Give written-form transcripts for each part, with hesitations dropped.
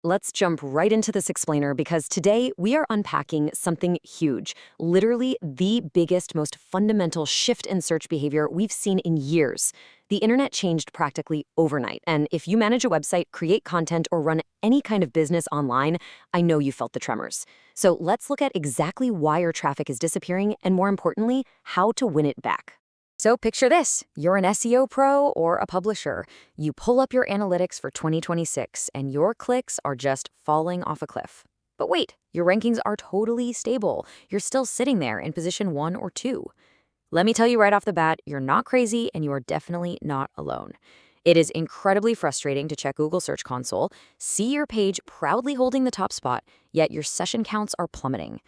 Let's jump right into this explainer because today we are unpacking something huge, literally the biggest, most fundamental shift in search behavior we've seen in years. The internet changed practically overnight, and if you manage a website, create content, or run any kind of business online, I know you felt the tremors. So let's look at exactly why your traffic is disappearing and, more importantly, how to win it back. So picture this, you're an SEO pro or a publisher. You pull up your analytics for 2026 and your clicks are just falling off a cliff. But wait, your rankings are totally stable. You're still sitting there in position 1 or 2. Let me tell you right off the bat, you're not crazy and you are definitely not alone. It is incredibly frustrating to check Google Search Console, see your page proudly holding the top spot, yet your session counts are plummeting.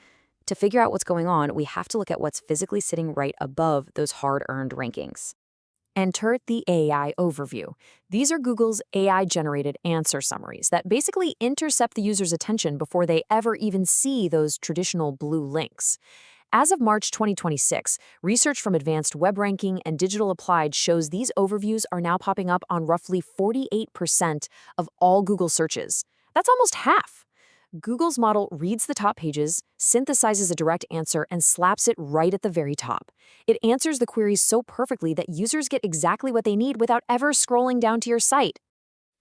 To figure out what's going on, we have to look at what's physically sitting right above those hard-earned rankings. Enter the AI overview. These are Google's AI-generated answer summaries that basically intercept the user's attention before they ever even see those traditional blue links. As of March 2026, research from Advanced Web Ranking and Digital Applied shows these overviews are now popping up on roughly 48% of all Google searches. That's almost half. Google's model reads the top pages, synthesizes a direct answer, and slaps it right at the very top. It answers the queries so perfectly that users get exactly what they need without ever scrolling down to your site.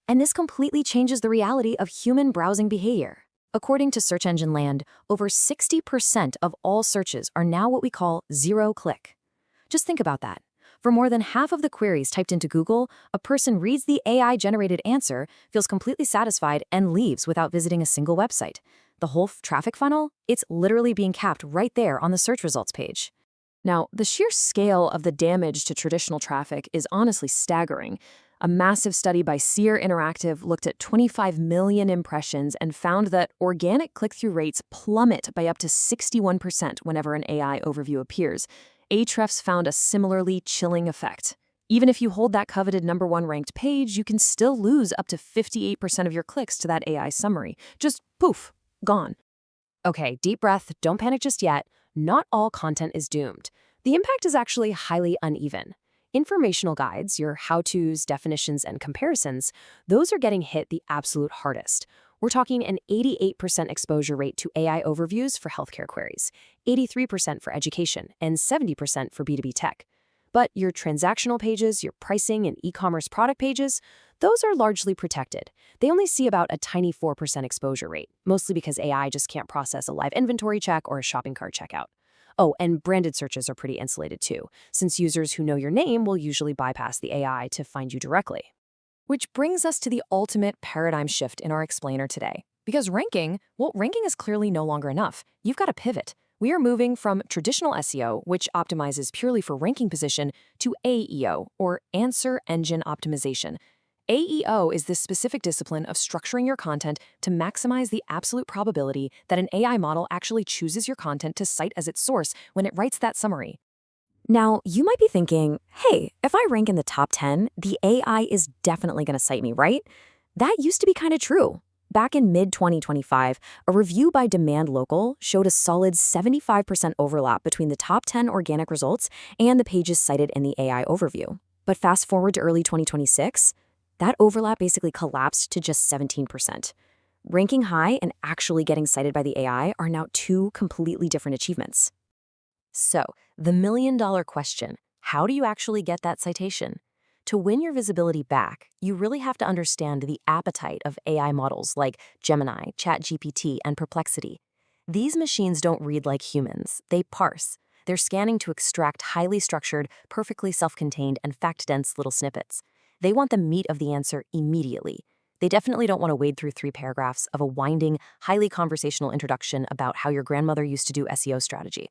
And this completely changes the reality of human browsing behavior. According to Search Engine Land, over 60% of all searches are now what we call zero-click. Just think about that. For more than half of the queries typed into Google, a person reads the AI-generated answer, feels completely satisfied, and leaves without visiting a single website. The whole traffic funnel, it's literally being capped right there on the search results page. Now, the sheer scale of the damage to traditional traffic is honestly staggering. A massive study by Seer Interactive looked at 25 million impressions and found that organic click-through rates plummet by up to 61% whenever an AI overview appears. Ahrefs found a similarly chilling effect. Even if you hold that coveted #1 ranked page, you can still lose up to 58% of your clicks to that AI summary. Just poof, gone. Okay, deep breath, don't panic just yet. Not all content is doomed. The impact is actually highly uneven. Informational guides, your how-tos, definitions, and comparisons, those are getting hit the absolute hardest. We're talking an 88% exposure rate to AI overviews for healthcare queries, 83% for education, and 70% for B2B tech. But your transactional pages, your pricing, and e-commerce product pages, those are largely protected. They only see about a tiny 4% exposure rate, mostly because AI just can't process a live inventory check or a shopping cart checkout. Oh, and branded searches are pretty insulated too, since users who know your name will usually bypass the AI to find you directly. Which brings us to the ultimate paradigm shift in our explainer today. Because ranking is clearly no longer enough. You've got to pivot. We are moving from traditional SEO, which optimizes purely for ranking position, to AEO, or Answer Engine Optimization. AEO is this specific discipline of structuring your content to maximize the absolute probability that an AI model actually chooses your content to cite as its source when it writes that summary. Now, you might be thinking, hey, if I rank in the top 10, the AI is definitely going to cite me, right? That used to be kind of true. Back in mid-2025, a review by Demand Local showed a solid 75% overlap between the top 10 organic results and the pages cited in the AI overview. But fast forward to early 2026, that overlap basically collapsed to just 17%. Ranking high and actually getting cited by the AI are now two completely different achievements. So, the million-dollar question, how do you actually get that citation? To win your visibility back, you really have to understand the appetite of AI models like Gemini, ChatGPT, and Perplexity. These machines don't read like humans, they parse. They're scanning to extract highly structured, perfectly self-contained, and fact-dense little snippets. They want the meat of the answer immediately. They definitely don't want to wade through 3 paragraphs of a winding, highly conversational introduction about how your grandmother used to do SEO strategy.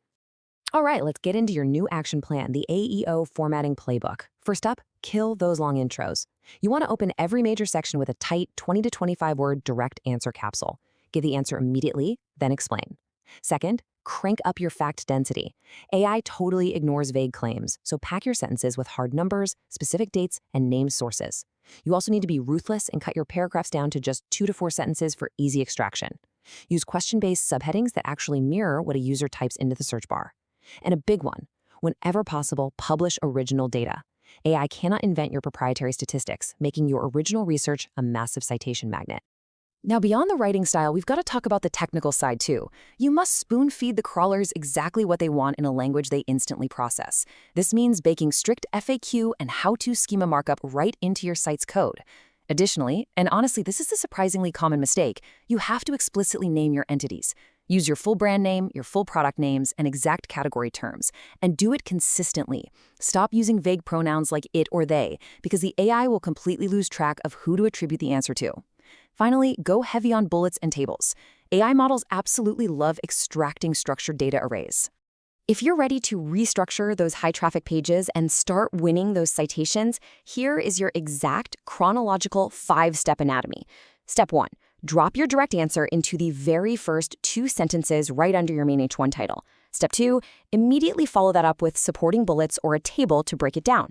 All right, let's get into your new action plan, the AEO formatting playbook. First up, kill those long intros. You want to open every major section with a tight 20 to 25 word direct answer capsule. Give the answer immediately, then explain. Second, crank up your fact density. AI totally ignores vague claims, so pack your sentences with hard numbers, specific dates, and named sources. You also need to be ruthless and cut your paragraphs down to just 2 to 4 sentences for easy extraction. Use question-based subheadings that actually mirror what a user types into the search bar. And a big one, whenever possible, publish original data. AI cannot invent your proprietary statistics, making your original research a massive citation magnet. Now, beyond the writing style, we've got to talk about the technical side too. You must spoon-feed the crawlers exactly what they want in a language they instantly process. This means baking strict FAQ and how-to schema markup right into your site's code. Additionally, and honestly, this is a surprisingly common mistake, you have to explicitly name your entities. Use your full brand name, your full product names, and exact category terms, and do it consistently. Stop using vague pronouns like it or they, because the AI will completely lose track of who to attribute the answer to. Finally, go heavy on bullets and tables. AI models absolutely love extracting structured data arrays. If you're ready to restructure those high-traffic pages and start winning those citations, here is your exact chronological 5-step anatomy. Step 1. Drop your direct answer into the very first 2 sentences right under your main H1 title. Step 2. Immediately follow that up with supporting bullets or a table to break it down.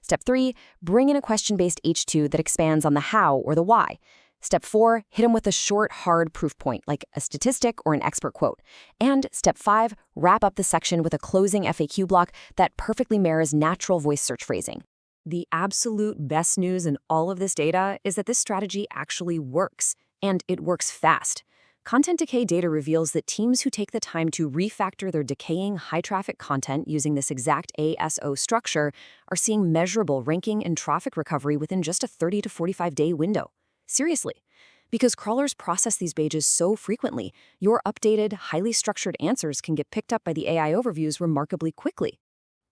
Step 3. Bring in a question-based H2 that expands on the how or the why. Step 4, hit them with a short, hard proof point, like a statistic or an expert quote. And Step 5, wrap up the section with a closing FAQ block that perfectly mirrors natural voice search phrasing. The absolute best news in all of this data is that this strategy actually works, and it works fast. Content decay data reveals that teams who take the time to refactor their decaying high-traffic content using this exact ASO structure are seeing measurable ranking and traffic recovery within just a 30 to 45-day window. Seriously, because crawlers process these pages so frequently, your updated, highly structured answers can get picked up by the AI overviews remarkably quickly.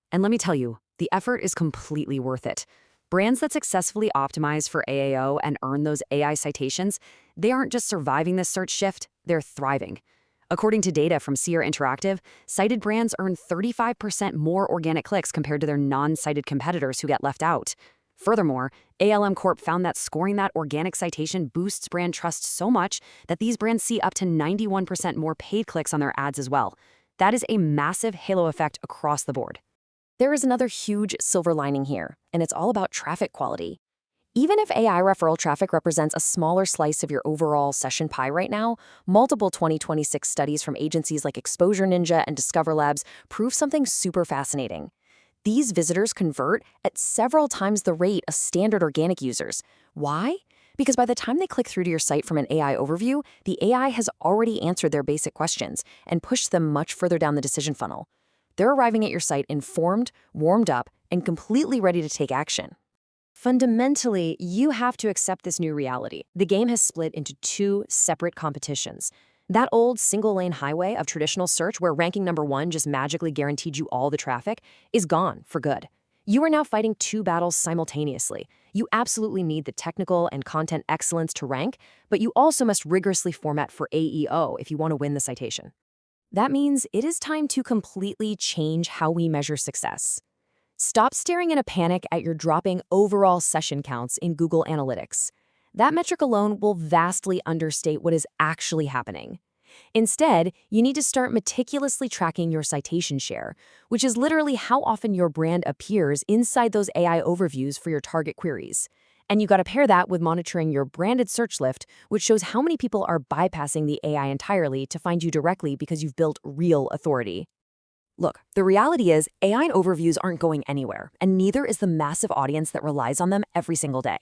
And let me tell you, the effort is completely worth it. Brands that successfully optimize for AAO and earn those AI citations, they aren't just surviving this search shift, they're thriving. According to data from Seer Interactive, cited brands earn 35% more organic clicks compared to their non-cited competitors who get left out. Furthermore, ALM Corp found that scoring that organic citation boosts brand trust so much that these brands see up to 91% more paid clicks on their ads as well. That is a massive halo effect across the board. There is another huge silver lining here, and it's all about traffic quality. Even if AI referral traffic represents a smaller slice of your overall session pie right now, multiple 2026 studies from agencies like Exposure Ninja and Discover Labs prove something super fascinating. These visitors convert at several times the rate of standard organic users. Why? Because by the time they click through to your site from an AI overview, the AI has already answered their basic questions and pushed them much further down the decision funnel. They're arriving at your site informed, warmed up, and completely ready to take action. Fundamentally, you have to accept this new reality. The game has split into 2 separate competitions. That old single-lane highway of traditional search where ranking number 1 just magically guaranteed you all the traffic is gone for good. You are now fighting 2 battles simultaneously. You absolutely need the technical and content excellence to rank, but you also must rigorously format for AEO if you want to win the citation. That means it is time to completely change how we measure success. Stop staring in a panic at your dropping overall session counts in Google Analytics. That metric alone will vastly understate what is actually happening. Instead, you need to start meticulously tracking your citation share, which is literally how often your brand appears inside those AI overviews for your target queries. And you got to pair that with monitoring your branded search lift, which shows how many people are bypassing the AI entirely to find you directly because you've built real authority. Look, the reality is AI overviews aren't going anywhere, and neither is the massive audience that relies on them every single day.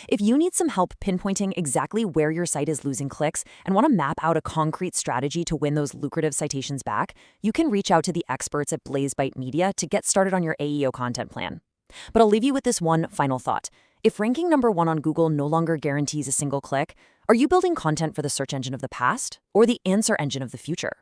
If you need some help pinpointing exactly where your site is losing clicks and want to map out a concrete strategy to win those lucrative citations back, you can reach out to the experts at BlazeByte Media to get started on your AEO content plan. But I'll leave you with this one final thought. If ranking number 1 on Google no longer guarantees a single click, are you building content for the search engine of the past or the answer engine of the future?